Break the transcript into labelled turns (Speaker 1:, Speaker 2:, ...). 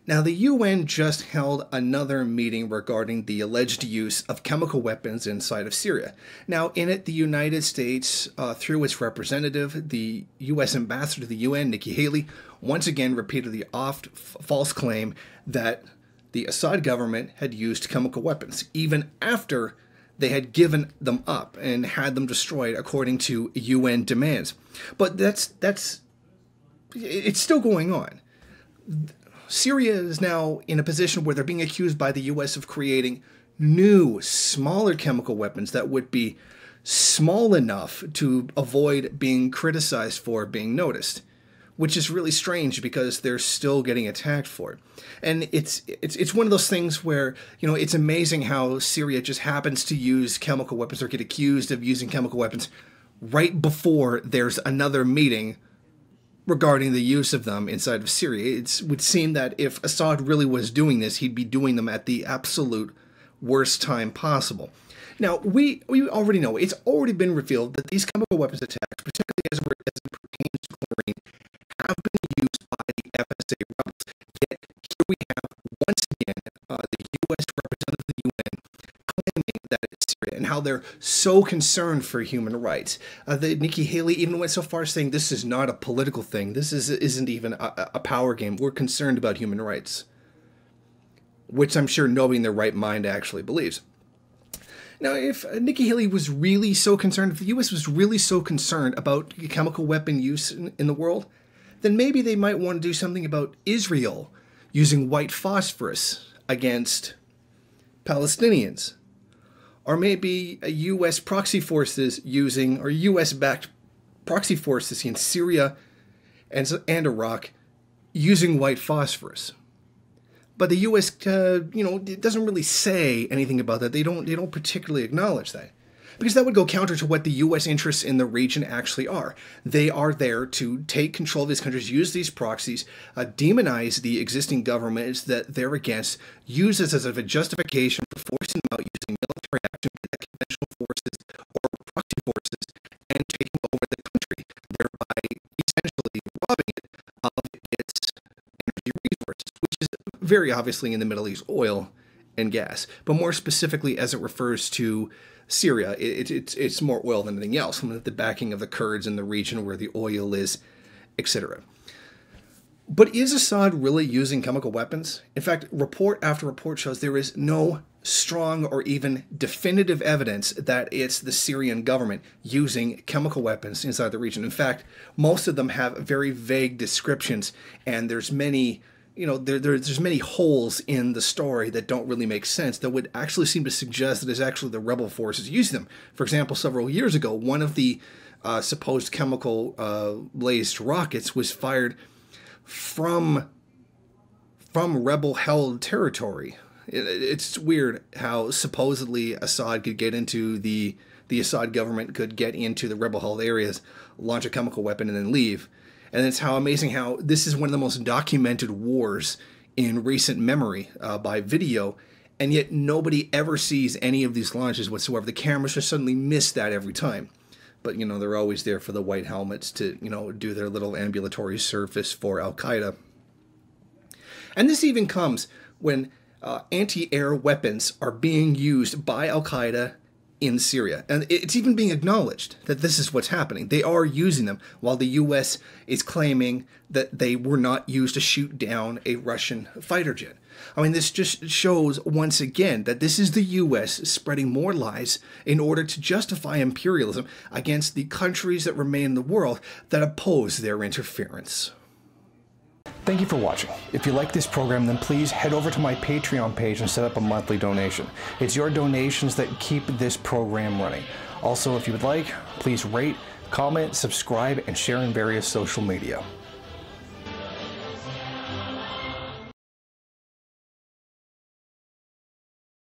Speaker 1: Now, the UN just held another meeting regarding the alleged use of chemical weapons inside of Syria. Now, in it, the United States, through its representative, the U.S. ambassador to the UN, Nikki Haley, once again repeated the false claim that the Assad government had used chemical weapons, even after they had given them up and had them destroyed according to UN demands. But it's still going on. Syria is now in a position where they're being accused by the U.S. of creating new, smaller chemical weapons that would be small enough to avoid being criticized for being noticed, which is really strange because they're still getting attacked for it. And it's one of those things where, it's amazing how Syria just happens to use chemical weapons or get accused of using chemical weapons right before there's another meeting regarding the use of them inside of Syria. It would seem that if Assad really was doing this, he'd be doing them at the absolute worst time possible. Now, we already know, it's already been revealed that these chemical weapons attacks, particularly as it pertains to chlorine, have been used by the FSA rebels. Yet, here we have, once again, the U.S. representative of the UN claiming that it's Syria and how they're so concerned for human rights. Nikki Haley even went so far as saying this is not a political thing. This isn't even a power game. We're concerned about human rights, which I'm sure nobody in their right mind actually believes. Now, if Nikki Haley was really so concerned, if the U.S. was really so concerned about chemical weapon use in the world, then maybe they might want to do something about Israel using white phosphorus against Palestinians. Or maybe a U.S. proxy forces using, or U.S.-backed proxy forces in Syria and Iraq using white phosphorus. But the U.S., it doesn't really say anything about that. They don't particularly acknowledge that. Because that would go counter to what the U.S. interests in the region actually are. They are there to take control of these countries, use these proxies, demonize the existing governments that they're against, use this as a justification for forcing them out using military action, be that conventional forces or proxy forces, and taking over the country, thereby essentially robbing it of its energy resources, which is very obviously in the Middle East, oil and gas. But more specifically, as it refers to Syria, it's more oil than anything else, the backing of the Kurds in the region where the oil is, etc. But is Assad really using chemical weapons? In fact, report after report shows there is no strong or even definitive evidence that it's the Syrian government using chemical weapons inside the region. In fact, most of them have very vague descriptions, and there's many there's many holes in the story that don't really make sense that would actually seem to suggest that it's actually the rebel forces using them. For example, several years ago, one of the supposed chemical laced rockets was fired from rebel-held territory. It's weird how supposedly Assad could get into the Assad government could get into the rebel-held areas, launch a chemical weapon, and then leave. And it's how amazing how this is one of the most documented wars in recent memory by video, and yet nobody ever sees any of these launches whatsoever. The cameras just suddenly miss that every time. But, they're always there for the white helmets to, do their little ambulatory service for Al-Qaeda. And this even comes when anti-air weapons are being used by Al-Qaeda in Syria. And it's even being acknowledged that this is what's happening. They are using them, while the U.S. is claiming that they were not used to shoot down a Russian fighter jet. I mean, this just shows once again that this is the U.S. spreading more lies in order to justify imperialism against the countries that remain in the world that oppose their interference. Thank you for watching. If you like this program, then please head over to my Patreon page and set up a monthly donation. It's your donations that keep this program running. Also, if you would like, please rate, comment, subscribe, and share in various social media.